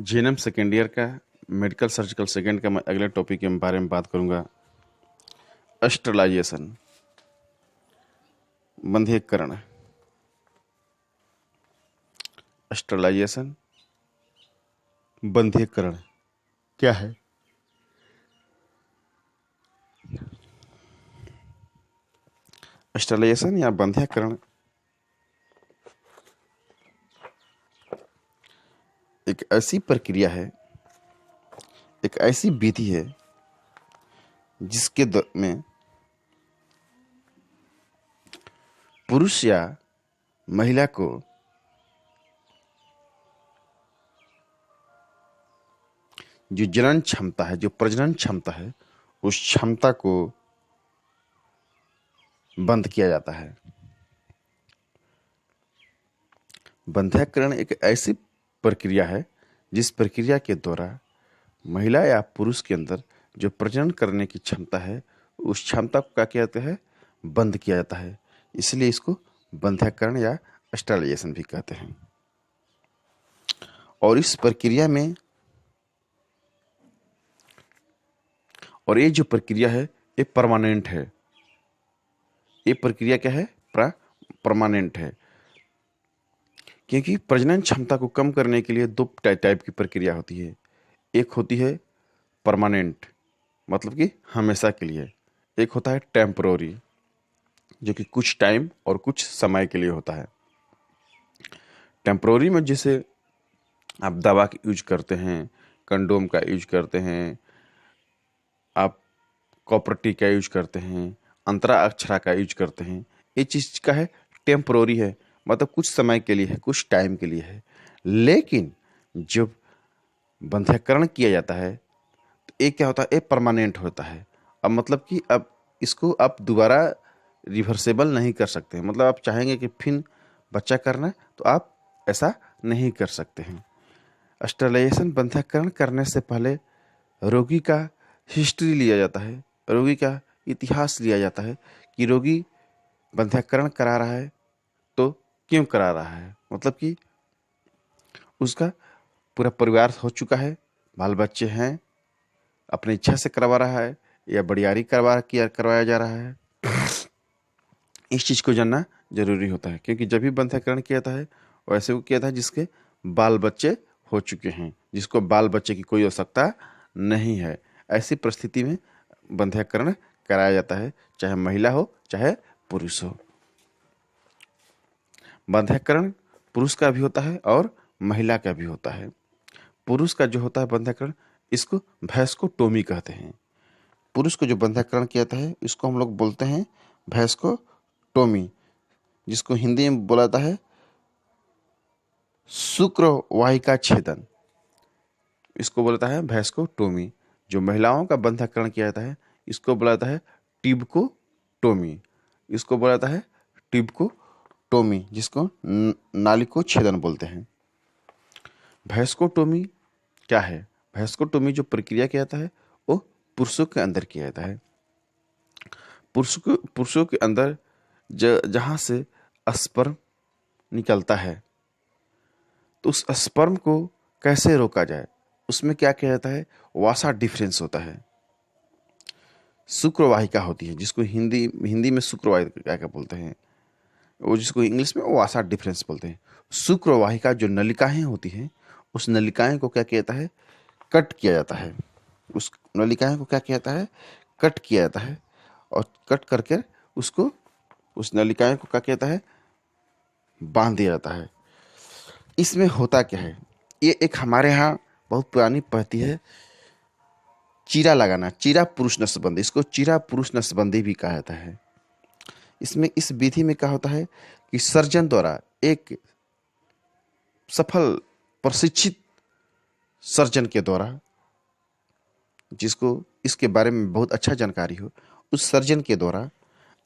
GNM second year का medical surgical second का मैं अगले टॉपिक के बारे में बात करूंगा। अस्ट्रलाइजेशन, बंधीकरण। अस्ट्रलाइजेशन, बंधीकरण क्या है? अस्ट्रलाइजेशन या बंधीकरण एक ऐसी प्रक्रिया है, एक ऐसी विधि है जिसके में पुरुष या महिला को जो जनन क्षमता है, जो प्रजनन क्षमता है, उस क्षमता को बंद किया जाता है। बंधीकरण एक ऐसी प्रक्रिया है जिस प्रक्रिया के द्वारा महिला या पुरुष के अंदर जो प्रजनन करने की क्षमता है, उस क्षमता को क्या कहते हैं? बंद किया जाता है। इसलिए इसको बंधीकरण या स्टरलाइजेशन भी कहते हैं। और इस प्रक्रिया में, और ये जो प्रक्रिया है ये परमानेंट है। ये प्रक्रिया क्या है? परमानेंट है, क्योंकि प्रजनन क्षमता को कम करने के लिए दो टाइप की प्रक्रिया होती है। एक होती है परमानेंट, मतलब कि हमेशा के लिए। एक होता है टेम्पररी, जो कि कुछ टाइम और कुछ समय के लिए होता है। टेम्पररी में जैसे आप दवा का यूज करते हैं, कंडोम का यूज करते हैं, आप कॉपर्टी का यूज करते हैं, अंतरा अक्षरा का यूज करते हैं। ये चीज़ का है टेम्पररी है, मतलब कुछ समय के लिए है, कुछ टाइम के लिए है। लेकिन जब बंधीकरण किया जाता है तो ये क्या होता है? ये परमानेंट होता है। अब मतलब कि अब इसको आप दोबारा रिवर्सेबल नहीं कर सकते। मतलब आप चाहेंगे कि फिर बच्चा करना है तो आप ऐसा नहीं कर सकते हैं। स्टरलाइजेशन बंधीकरण करने से पहले रोगी का हिस्ट्री लिया जाता है, रोगी का इतिहास लिया जाता है कि रोगी बंधीकरण करा रहा है तो क्यों करा रहा है। मतलब कि उसका पूरा परिवार हो चुका है, बाल बच्चे हैं, अपनी इच्छा से करवा रहा है या बड़ियारी करवाया जा रहा है। इस चीज़ को जानना जरूरी होता है, क्योंकि जब भी बंधीकरण किया जाता है वैसे वो किया था जिसके बाल बच्चे हो चुके हैं, जिसको बाल बच्चे की कोई आवश्यकता नहीं है। ऐसी परिस्थिति में बंधीकरण कराया जाता है, चाहे महिला हो चाहे पुरुष हो। बंधीकरण पुरुष का भी होता है और महिला का भी होता है। पुरुष का जो होता है बंधीकरण, इसको भैंसकोटोमी कहते हैं। पुरुष को जो बंधीकरण किया जाता है इसको हम लोग बोलते हैं भैंसकोटोमी, जिसको हिंदी में बोला जाता है शुक्र वाहिका छेदन। इसको बोलता है भैंसकोटोमी। जो महिलाओं का बंधीकरण किया जाता है इसको बोला जाता है टिबकोटोमी। इसको बोला जाता है टिबकोटोमी, जिसको नालिको छेदन बोलते हैं। भैंसकोटोमी क्या है? भैंसकोटोमी जो प्रक्रिया किया जाता है वो पुरुषों के अंदर किया जाता है। पुरुषों के अंदर जहाँ से स्पर्म निकलता है, तो उस स्पर्म को कैसे रोका जाए, उसमें क्या किया जाता है? वासा डिफरेंस होता है। शुक्रवाहिका होती है, जिसको हिंदी में शुक्रवाहिका क्या बोलते हैं, वो जिसको इंग्लिश में वासा डिफरेंस बोलते हैं। शुक्रवाहिका जो नलिकाएं होती हैं, उस नलिकाएं को क्या किया जाता है? कट किया जाता है। उस नलिकाएं को क्या किया जाता है? कट किया जाता है। और कट करके उसको, उस नलिकाएं को क्या किया जाता है? बांध दिया जाता है। इसमें होता क्या है? ये एक हमारे यहाँ बहुत पुरानी पद्धति है, चीरा लगाना, चीरा पुरुष नसबंदी। इसको चीरा पुरुष नसबंदी भी कहा जाता है। इसमें इस विधि में क्या होता है कि सर्जन द्वारा, एक सफल प्रशिक्षित सर्जन के द्वारा, जिसको इसके बारे में बहुत अच्छा जानकारी हो, उस सर्जन के द्वारा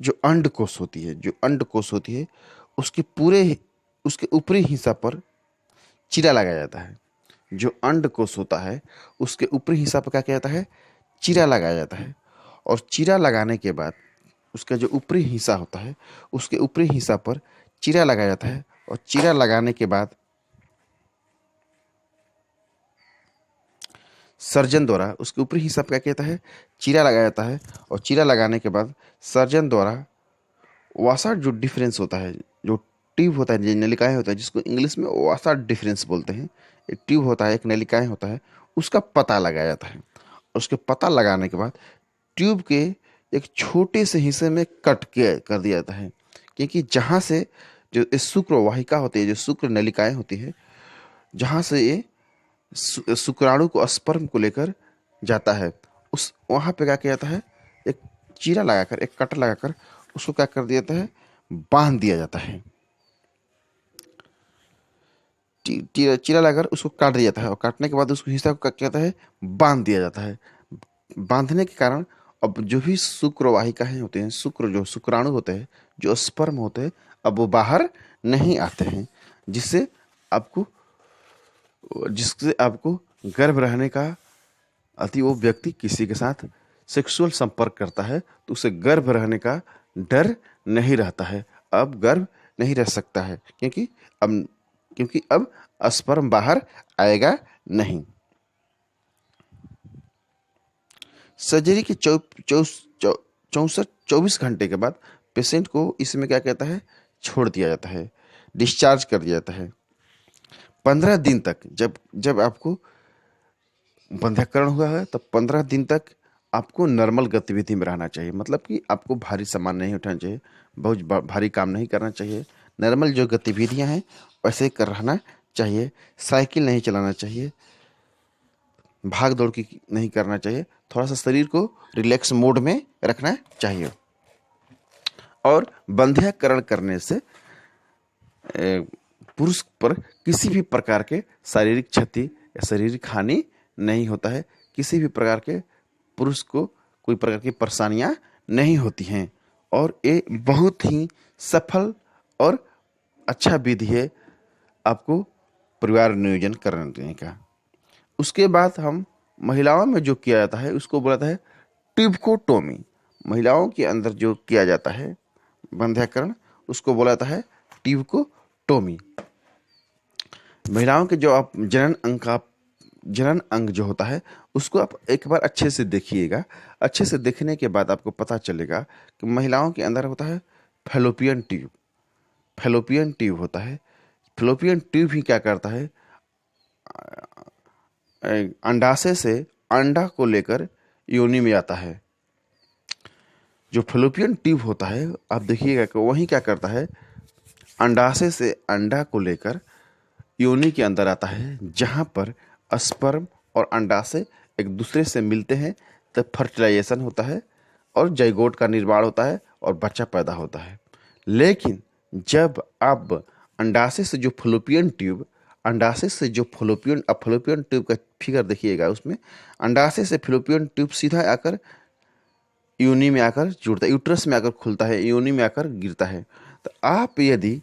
जो अंडकोश होती है उसके ऊपरी हिस्सा पर चीरा लगाया जाता है। जो अंडकोश होता है उसके ऊपरी हिस्सा पर क्या किया जाता है? चीरा लगाया जाता है। और चीरा लगाने के बाद उसका जो ऊपरी हिस्सा होता है उसके ऊपरी हिस्सा पर चीरा लगाया जाता है। और चीरा लगाने के बाद सर्जन द्वारा उसके ऊपरी हिस्सा पर क्या किया जाता है, चीरा लगाया जाता है। और चीरा लगाने के बाद सर्जन द्वारा वासा जो डिफरेंस होता है, जो ट्यूब होता है, जो नलिकाएं होता है, जिसको इंग्लिश में वासा डिफरेंस बोलते हैं, एक ट्यूब होता है, एक नलिकाएं होता है, उसका पता लगाया जाता है। और उसके पता लगाने के बाद ट्यूब के एक छोटे से हिस्से में कट के कर दिया जाता है, क्योंकि जहाँ से जो शुक्र वाहिका होती है, जो शुक्र नलिकाएं होती है, जहाँ से ये शुक्राणु को स्पर्म को लेकर जाता है, उस वहाँ पे क्या किया जाता है, एक चीरा लगाकर, एक कटर लगाकर उसको क्या कर दिया जाता है, बांध दिया जाता है। चीरा लगाकर उसको काट दिया जाता है और काटने के बाद उसको हिस्सा को क्या किया जाता है, बांध दिया जाता है। बांधने के कारण अब जो भी शुक्र वाहिकाएं होते हैं, शुक्र जो शुक्राणु होते हैं, जो स्पर्म होते हैं, अब वो बाहर नहीं आते हैं, जिससे आपको गर्भ रहने का अति वो व्यक्ति किसी के साथ सेक्सुअल संपर्क करता है तो उसे गर्भ रहने का डर नहीं रहता है। अब गर्भ नहीं रह सकता है, क्योंकि अब स्पर्म बाहर आएगा नहीं। सर्जरी के 24 घंटे के बाद पेशेंट को इसमें क्या कहता है, छोड़ दिया जाता है, डिस्चार्ज कर दिया जाता है। 15 दिन तक, जब आपको बंध्याकरण हुआ है तब 15 दिन तक आपको नॉर्मल गतिविधि में रहना चाहिए। मतलब कि आपको भारी सामान नहीं उठाना चाहिए, बहुत भारी काम नहीं करना चाहिए। नॉर्मल जो गतिविधियां हैं वैसे कर रहना चाहिए। साइकिल नहीं चलाना चाहिए, भाग दौड़ की नहीं करना चाहिए। थोड़ा सा शरीर को रिलैक्स मोड में रखना चाहिए। और बंध्याकरण करने से पुरुष पर किसी भी प्रकार के शारीरिक क्षति या शारीरिक हानि नहीं होता है। किसी भी प्रकार के पुरुष को कोई प्रकार की परेशानियां नहीं होती हैं। और ये बहुत ही सफल और अच्छा विधि है आपको परिवार नियोजन करने का। उसके बाद हम महिलाओं में जो किया जाता है उसको बोला जाता है ट्यूबकोटोमी। महिलाओं के अंदर जो किया जाता है बंध्याकरण, उसको बोला जाता है ट्यूबकोटोमी। महिलाओं के जो आप जनन अंग जो होता है उसको आप एक बार अच्छे से देखिएगा। अच्छे से देखने के बाद आपको पता चलेगा कि महिलाओं के अंदर होता है फैलोपियन ट्यूब। फैलोपियन ट्यूब होता है। फैलोपियन ट्यूब ही क्या करता है, अंडाशय से अंडा को लेकर योनि में आता है। जो फैलोपियन ट्यूब होता है आप देखिएगा कि वही क्या करता है, अंडाशय से अंडा को लेकर योनि के अंदर आता है, जहाँ पर स्पर्म और अंडाशय एक दूसरे से मिलते हैं, तब फर्टिलाइजेशन होता है और जाइगोट का निर्माण होता है और बच्चा पैदा होता है। लेकिन जब आप अंडाशय से जो फैलोपियन ट्यूब, फैलोपियन ट्यूब का फिगर देखिएगा, उसमें अंडाशय से फैलोपियन ट्यूब सीधा आकर योनि में आकर जुड़ता है, यूट्रस में आकर खुलता है, योनि में आकर गिरता है। तो आप यदि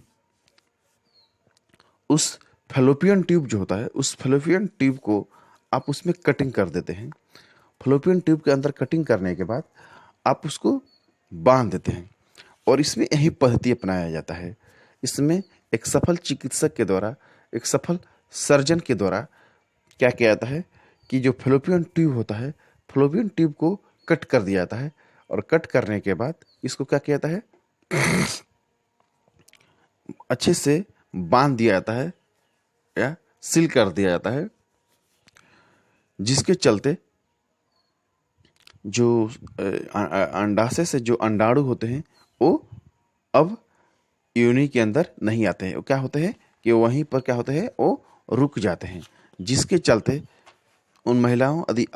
उस फैलोपियन ट्यूब जो होता है, उस फैलोपियन ट्यूब को आप उसमें कटिंग कर देते हैं। फैलोपियन ट्यूब के अंदर कटिंग करने के बाद आप उसको बांध देते हैं। और इसमें यही पद्धति अपनाया जाता है। इसमें एक सफल चिकित्सक के द्वारा, एक सफल सर्जन के द्वारा क्या किया जाता है कि जो फैलोपियन ट्यूब होता है, फैलोपियन ट्यूब को कट कर दिया जाता है। और कट करने के बाद इसको क्या किया जाता है, अच्छे से बांध दिया जाता है या सील कर दिया जाता है, जिसके चलते जो अंडाशय से जो अंडाणु होते हैं वो अब योनि के अंदर नहीं आते हैं। वो क्या होते हैं कि वहीं पर क्या होते हैं, वो रुक जाते हैं, जिसके चलते उन महिलाओं यदि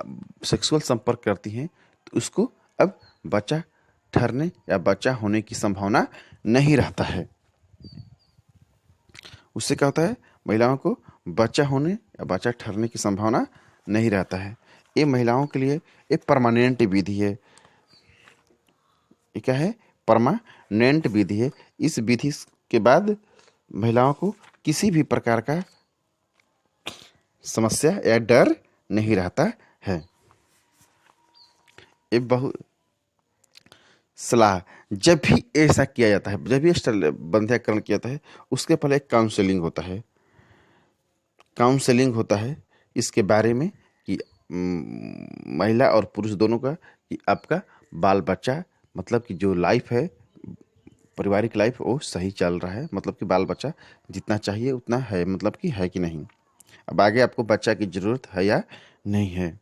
सेक्सुअल संपर्क करती हैं तो उसको अब बच्चा ठहरने या बच्चा होने की संभावना नहीं रहता है। उससे क्या होता है, महिलाओं को बच्चा होने या बच्चा ठहरने की संभावना नहीं रहता है। ये महिलाओं के लिए एक परमानेंट विधि है। ये क्या है, परमानेंट विधि है। इस विधि के बाद महिलाओं को किसी भी प्रकार का समस्या या डर नहीं रहता है। ये बहुत सलाह, जब भी ऐसा किया जाता है, जब भी बंध्याकरण किया जाता है, उसके पहले एक काउंसलिंग होता है। काउंसलिंग होता है इसके बारे में कि महिला और पुरुष दोनों का, कि आपका बाल बच्चा, मतलब कि जो लाइफ है, पारिवारिक लाइफ, वो सही चल रहा है, मतलब कि बाल बच्चा जितना चाहिए उतना है, मतलब कि है कि नहीं। अब आगे आपको बच्चा की जरूरत है या नहीं है।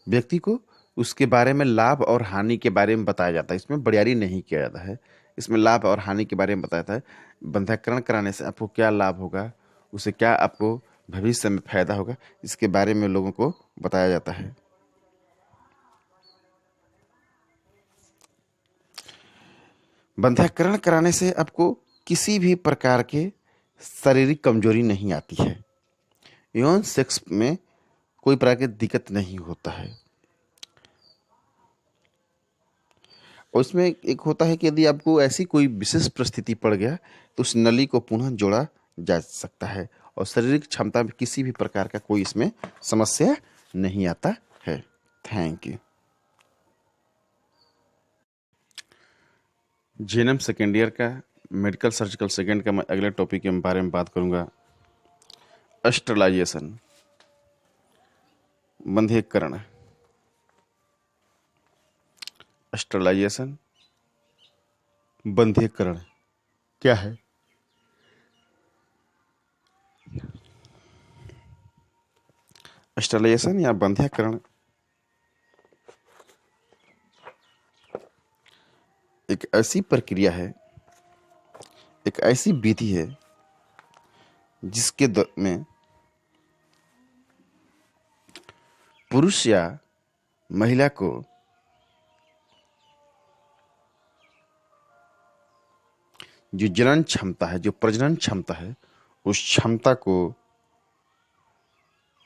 व्यक्ति को उसके बारे में लाभ और हानि के बारे में बताया जाता है, इसमें बड़ियारी नहीं किया जाता है। इसमें लाभ और हानि के बारे में बताया जाता है। बंधकरण कराने से आपको क्या लाभ होगा, उसे क्या आपको भविष्य में फायदा होगा, इसके बारे में लोगों को बताया जाता है। बंधकरण कराने से आपको किसी भी प्रकार के शारीरिक कमजोरी नहीं आती है। यौन सेक्स में कोई प्रकार की दिक्कत नहीं होता है। और इसमें एक होता है कि यदि आपको ऐसी कोई विशेष परिस्थिति पड़ गया तो उस नली को पुनः जोड़ा जा सकता है, और शारीरिक क्षमता में किसी भी प्रकार का कोई इसमें समस्या नहीं आता है। Thank you. GNM second year का मेडिकल सर्जिकल सेकेंड का मैं अगले टॉपिक के बारे में बात करूंगा। अस्ट्रलाइजेशन, बंधीकरण। अस्ट्रलाइजेशन, बंधीकरण क्या है? अस्ट्रलाइजेशन या बंधीकरण एक ऐसी प्रक्रिया है, एक ऐसी विधि है जिसके में पुरुष या महिला को जो जनन क्षमता है, जो प्रजनन क्षमता है, उस क्षमता को